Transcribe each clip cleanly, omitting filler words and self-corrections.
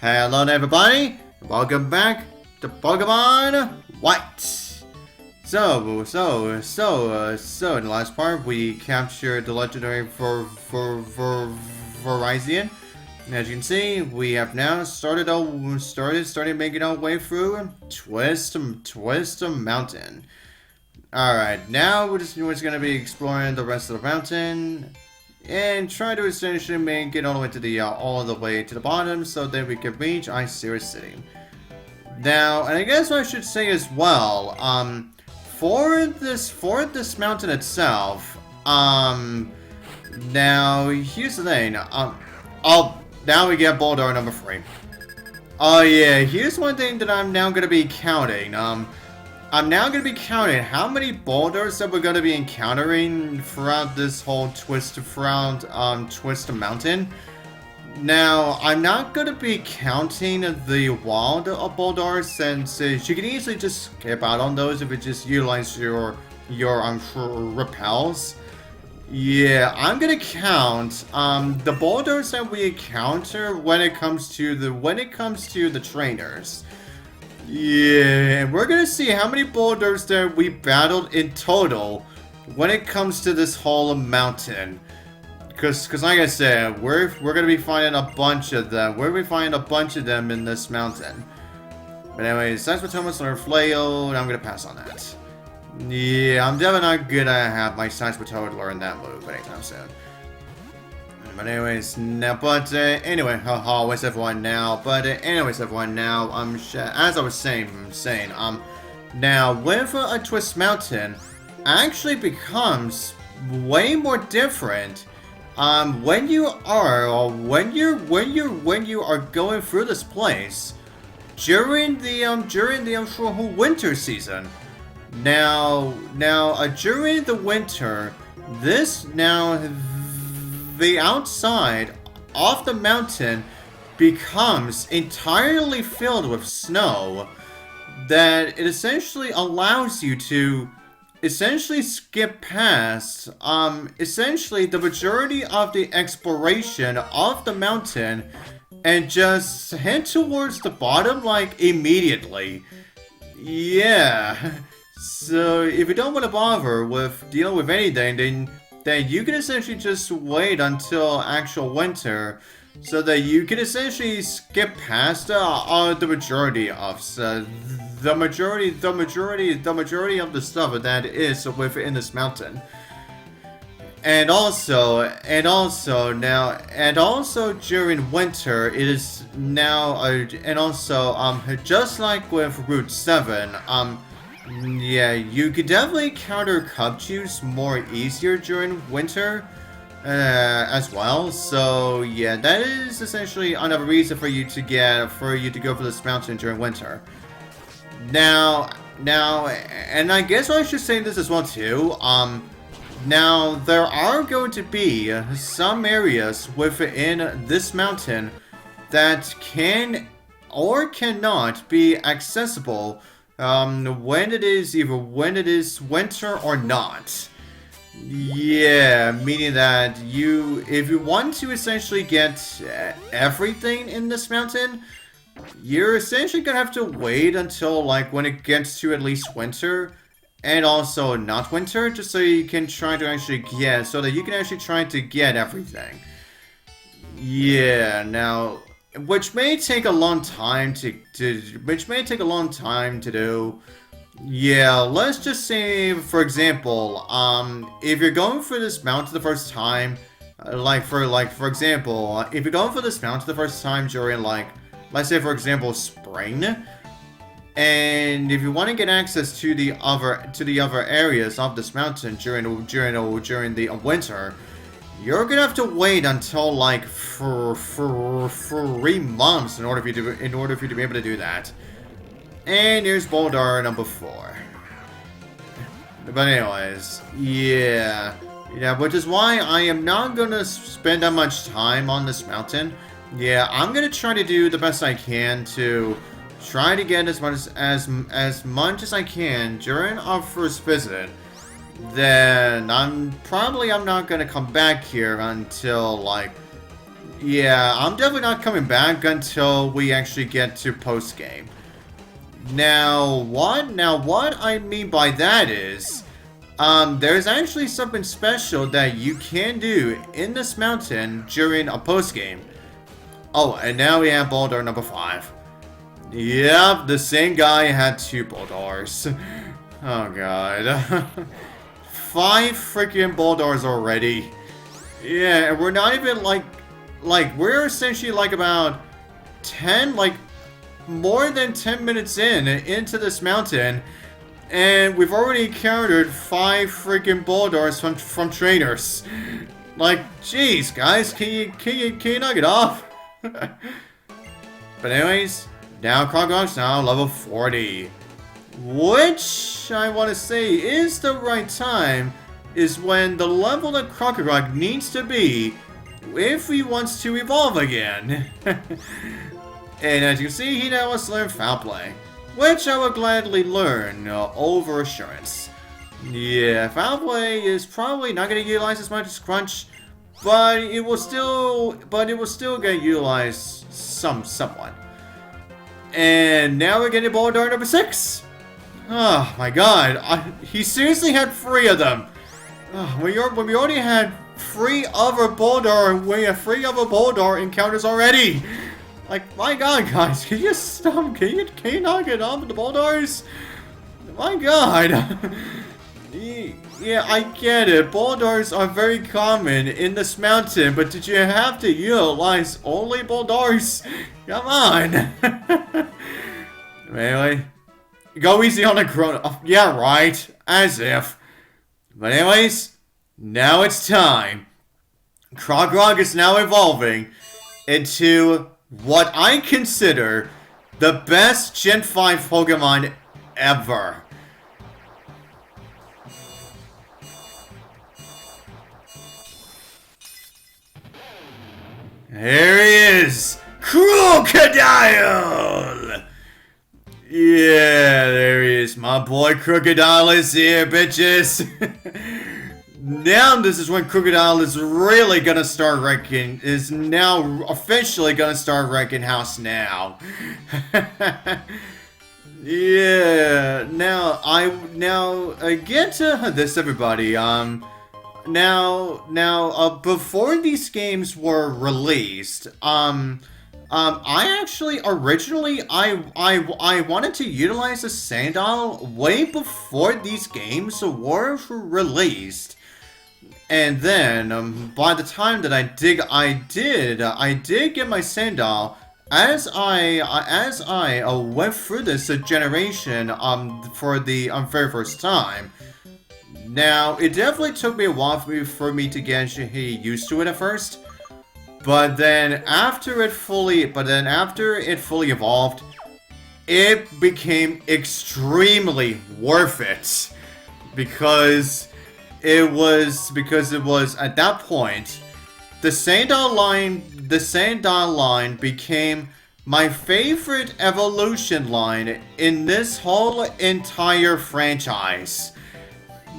Hello everybody, welcome back to Pokemon White. So in the last part we captured the legendary Verizon. And as you can see, we have now started making our way through Twist Mountain. Alright, now we're just gonna be exploring the rest of the mountain and try to essentially make it all the way to the bottom so that we can reach Icera City. Now, and I guess I should say as well, for this mountain itself, now here's the thing, now we get Boldore number 3. Oh yeah, here's one thing that I'm now gonna be counting. I'm now going to be counting how many boulders that we're going to be encountering throughout this whole Twist Mountain. Now, I'm not going to be counting the wild boulders since you can easily just skip out on those if you just utilize your repels. Yeah, I'm going to count the boulders that we encounter when it comes to the trainers. Yeah, and we're gonna see how many boulders that we battled in total when it comes to this whole mountain. Cause like I said, we're gonna be finding a bunch of them. We're gonna be finding a bunch of them in this mountain. But anyways, that's what Thomas learned Flail, and I'm gonna pass on that. Yeah, I'm definitely not gonna have my Science Baton learn that move anytime soon. But anyways, anyway, what's everyone now? Anyways, everyone now, as I was saying, now with a Twist Mountain actually becomes way more different, when you are going through this place during the whole winter season. Now, during the winter, the outside of the mountain becomes entirely filled with snow that it essentially allows you to skip past essentially the majority of the exploration of the mountain and just head towards the bottom like immediately. Yeah. So if you don't want to bother with dealing with anything, then you can essentially just wait until actual winter, so that you can essentially skip past the majority of the majority of the stuff that is within this mountain. And also during winter, it is now just like with Route 7, yeah, you could definitely counter Cubchoo's more easier during winter, as well. So yeah, that is essentially another reason for you to go for this mountain during winter. Now, and I guess I should say this as well too. Now there are going to be some areas within this mountain that can or cannot be accessible when it is winter or not. Yeah, meaning that if you want to essentially get everything in this mountain, you're essentially gonna have to wait until like when it gets to at least winter, and also not winter, just so you can try to actually get, so that you can actually try to get everything. Yeah, now, which may take a long time to do. Yeah, let's just say, for example, if you're going for this mountain the first time, for example, if you're going for this mountain the first time during let's say for example spring, and if you want to get access to the other areas of this mountain during the winter, you're gonna have to wait until for 3 months in order for you to be able to do that. And here's Boldore number 4. But anyways, yeah, which is why I am not gonna spend that much time on this mountain. Yeah, I'm gonna try to do the best I can to try to get as much as I can during our first visit. Then I'm not gonna come back here until Yeah, I'm definitely not coming back until we actually get to post-game. Now what I mean by that is, there's actually something special that you can do in this mountain during a post-game. Oh, and now we have Boldore number 5. Yep, the same guy had 2 Boldores. Oh god. 5 freaking Boldores already. Yeah, and we're not even like, we're essentially like about 10, like, more than 10 minutes into this mountain, and we've already encountered 5 freaking Boldores from trainers. Like, jeez, guys, can you knock it off? But anyways, now Krokorok's now level 40, which I want to say is the right time, is when the level that Krokorok needs to be if he wants to evolve again. And as you can see, he now wants to learn Foul Play, which I will gladly learn over Assurance. Yeah, Foul Play is probably not going to utilize as much as Crunch, but it will still get utilized somewhat. And now we're getting Boldore number 6. Oh my god, he seriously had 3 of them. When we already had 3 other Boldore encounters already. Like, my god, guys, can you stop? Can you not get off with the Boldores? My god. Yeah, I get it. Boldores are very common in this mountain, but did you have to utilize only Boldores? Come on. Anyway, go easy on the Krokorok. Yeah, right. As if. But anyways, now it's time. Krokorok is now evolving into what I consider the best Gen 5 Pokemon ever. Here he is! Krookodile! Yeah, there he is. My boy Krookodile is here, bitches! Now this is when Krookodile is really gonna start wrecking, is now officially gonna start wrecking house now. Yeah, now get to this, everybody. Before these games were released, I actually originally I wanted to utilize the Sandile way before these games were released. And then, by the time that I did get my Sandile as I went through this generation for the very first time. Now, it definitely took me a while for me to get used to it at first, but then after it fully evolved, it became extremely worth it because it was at that point the Sandile line became my favorite evolution line in this whole entire franchise.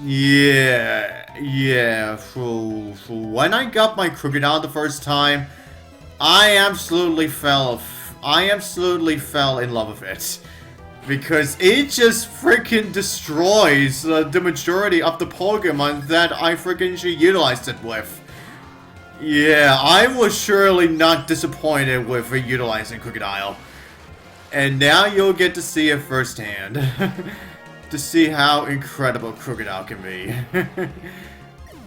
Yeah. When I got my Krookodile the first time, I absolutely fell in love with it. Because it just freaking destroys the majority of the Pokemon that I freaking utilized it with. Yeah, I was surely not disappointed with utilizing Krookodile. And now you'll get to see it firsthand. To see how incredible Krookodile can be.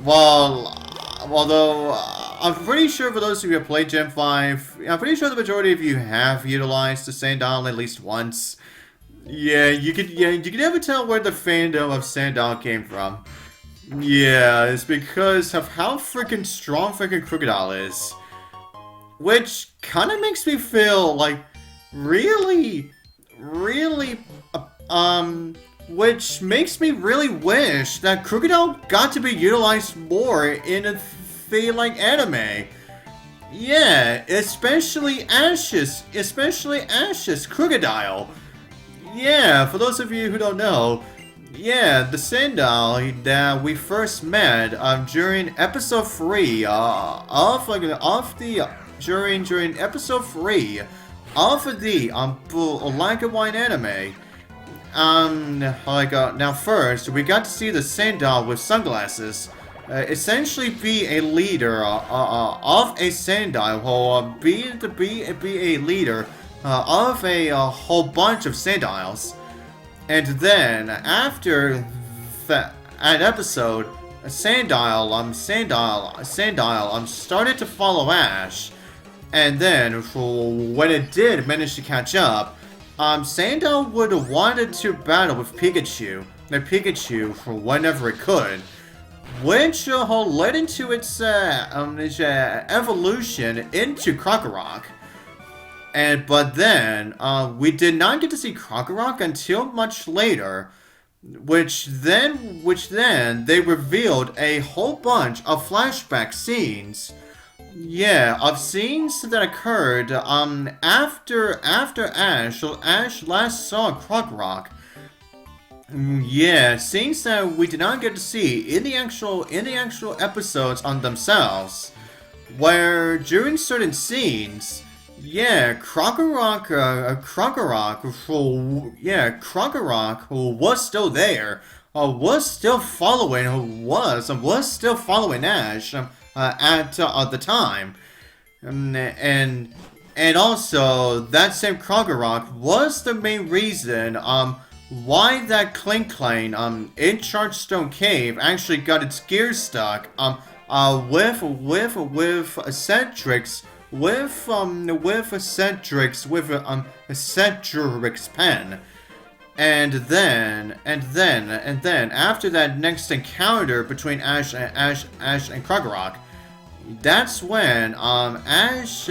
Although I'm pretty sure for those of you who have played Gen 5, I'm pretty sure the majority of you have utilized the Sandile at least once. Yeah, you could never tell where the fandom of Sandile came from. Yeah, it's because of how freaking strong freaking Krookodile is. Which kind of makes me feel like which makes me really wish that Krookodile got to be utilized more in a anime. Yeah, especially Ash's Krookodile. Yeah, for those of you who don't know, yeah, the Sandile that we first met during episode 3 of during episode 3 of the Black and White anime. Now first, we got to see the Sandal with sunglasses essentially be a leader of a Sandal, or be a leader of a whole bunch of Sandals. And then, after that episode, Sandile started to follow Ash. And then, when it did manage to catch up, Sandile would have wanted to battle with Pikachu for whenever it could, which led into its evolution into Krokorok. But then, we did not get to see Krokorok until much later, which then they revealed a whole bunch of flashback scenes. Yeah, of scenes that occurred after Ash last saw Krokorok. Yeah, scenes that we did not get to see in the actual episodes on themselves, where during certain scenes, yeah, Krokorok was still there, was still following Ash at the time, and also that same Krokorok was the main reason why that Clink in Chargestone Cave actually got its gear stuck with Cedric's pen. And then after that next encounter between Ash and Krokorok, that's when Ash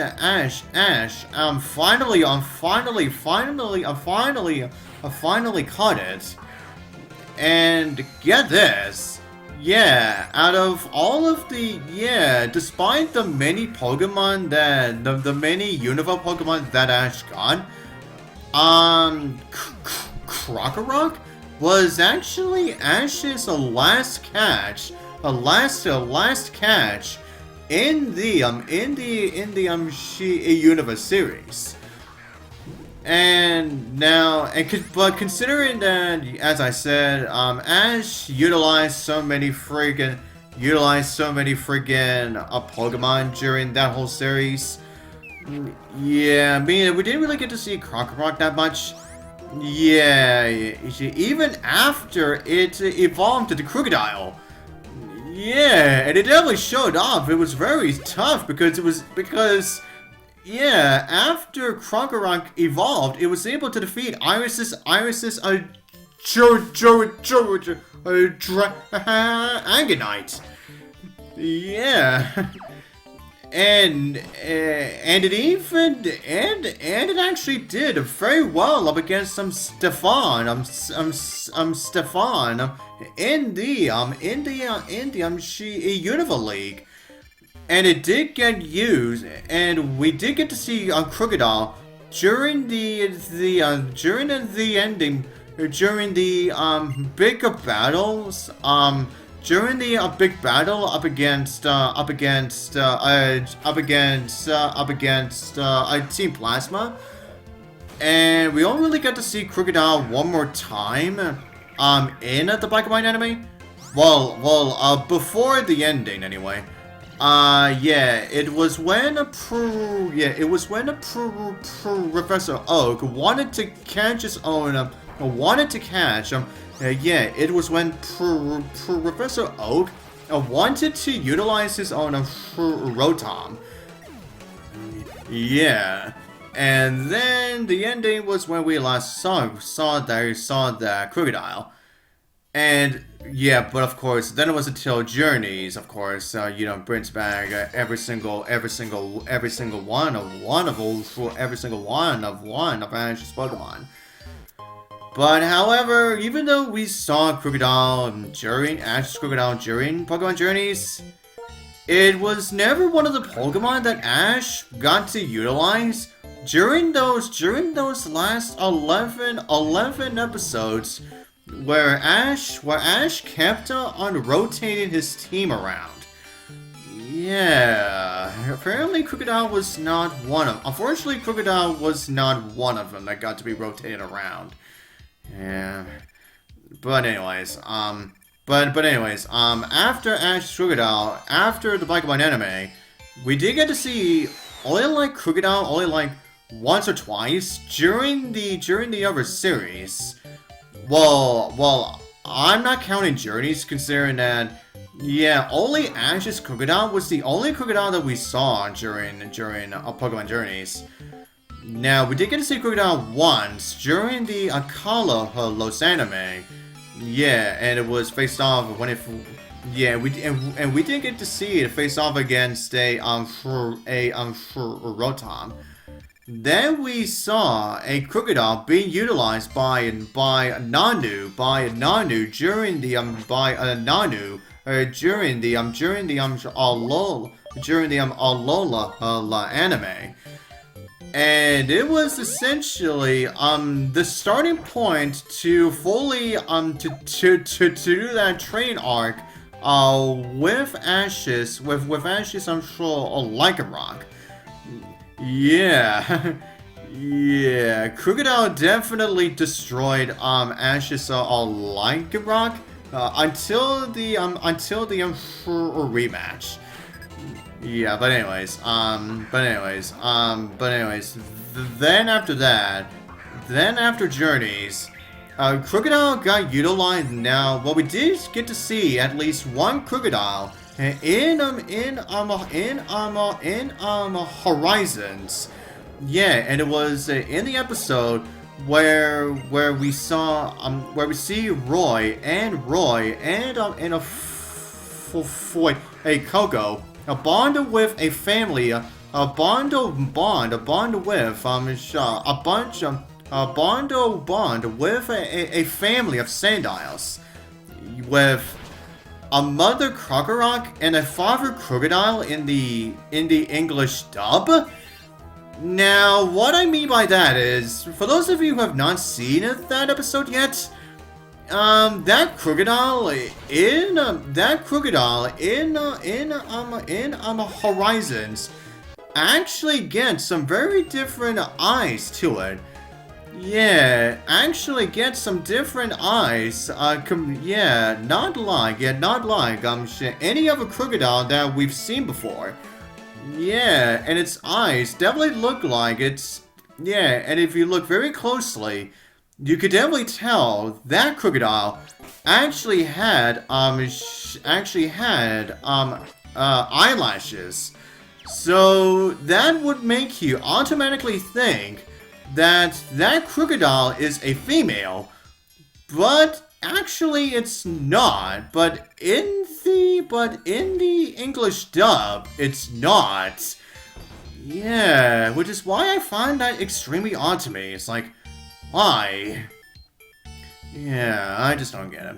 finally caught it. And get this, yeah, out of all of the, yeah, despite the many Pokemon that the many Unova Pokemon that Ash got, Krokorok was actually Ash's last catch, in the Unova series. And now, but considering that, as I said, Ash utilized so many friggin' Pokemon during that whole series. Yeah, I mean, we didn't really get to see Krokorok that much. Yeah, even after it evolved to the Krookodile. Yeah, and it definitely showed off. It was very tough because yeah, after Krokorok evolved, it was able to defeat Iris's Dragonite. Yeah. And it actually did very well up against some Stefan in the Unova League. And it did get used, and we did get to see Krookodile during the bigger battles. During the big battle up against Team Plasma, and we only really got to see Krookodile one more time in the Black and White anime. Well, before the ending anyway. Yeah, it was when Professor Oak wanted to catch his own, yeah, it was when Professor Oak wanted to utilize his own Rotom. Yeah, and then the ending was when we last saw the Krookodile. And yeah, but of course, then it was until Journeys, of course, brings back every single one of Ash's Pokemon. But however, even though we saw Krookodile during Pokemon Journeys, it was never one of the Pokemon that Ash got to utilize during those last 11 episodes. Where Ash kept on rotating his team around. Yeah, apparently Krookodile was not one of. Unfortunately, Krookodile was not one of them that got to be rotated around. Yeah, but anyways, after Ash Krookodile, after the Black and White anime, we did get to see only like Krookodile only like once or twice during the other series. Well, I'm not counting Journeys, considering that. Yeah, only Ash's Krookodile was the only Krookodile that we saw during Pokemon Journeys. Now, we did get to see Krookodile once during the Akala Los anime. Yeah, and it was faced off when it. Yeah, we did get to see it face off against a Rotom. Then we saw a Krookodile being utilized by Nanu during the Alola anime. And it was essentially the starting point to fully to do that train arc with Ashes I'm sure Lycanroc. Yeah. Yeah, Krookodile definitely destroyed Ash's Lycanroc until the rematch. Yeah, but anyways, then after Journeys, Krookodile got utilized now. Well, we did get to see at least one Krookodile in Horizons. Yeah, and it was in the episode where we see Roy and a Coco. A bond with a family, a bond with a family of Sandiles, with a mother Krokorok and a father Krookodile in the English dub. Now, what I mean by that is, for those of you who have not seen that episode yet, that Krookodile in Horizons actually gets some very different eyes to it. Yeah, actually gets some different eyes. Not like any other Krookodile that we've seen before. Yeah, and its eyes definitely look like it's. Yeah, and if you look very closely, you could definitely tell that Krookodile actually had eyelashes. So that would make you automatically think that Krookodile is a female, but actually it's not. But in the English dub, it's not. Yeah, which is why I find that extremely odd to me. It's like, why? Yeah, I just don't get it.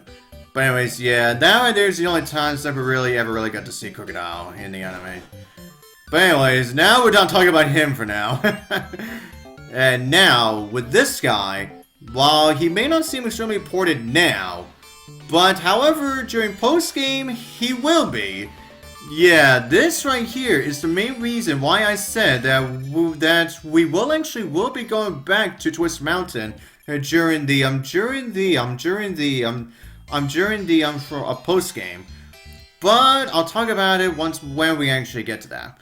But anyways, yeah, that right there's the only times I've ever really got to see Krookodile in the anime. But anyways, now we're done talking about him for now. And now, with this guy, while he may not seem extremely important now, but however, during post-game, he will be. Yeah, this right here is the main reason why I said that we will be going back to Twist Mountain during the post game. But I'll talk about it when we actually get to that.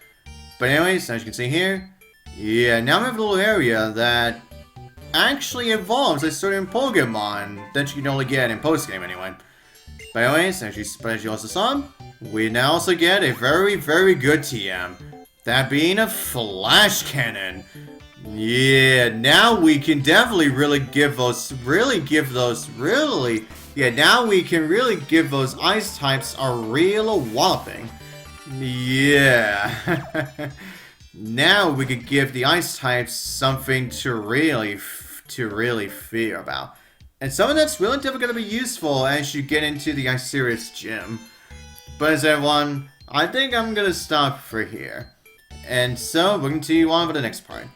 But anyways, as you can see here, yeah, now we have a little area that actually involves a certain Pokemon that you can only get in post game anyway. But anyways, as you also saw, we now also get a very good TM. That being a Flash Cannon. Yeah, now we can definitely now we can really give those ice types a real walloping. Yeah. Now we could give the ice types something to really fear about. And something that's really definitely going to be useful as you get into the Ice Series gym. But as everyone, I think I'm going to stop for here. And so, we're going to continue on with the next part.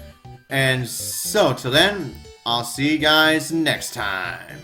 And so, till then, I'll see you guys next time.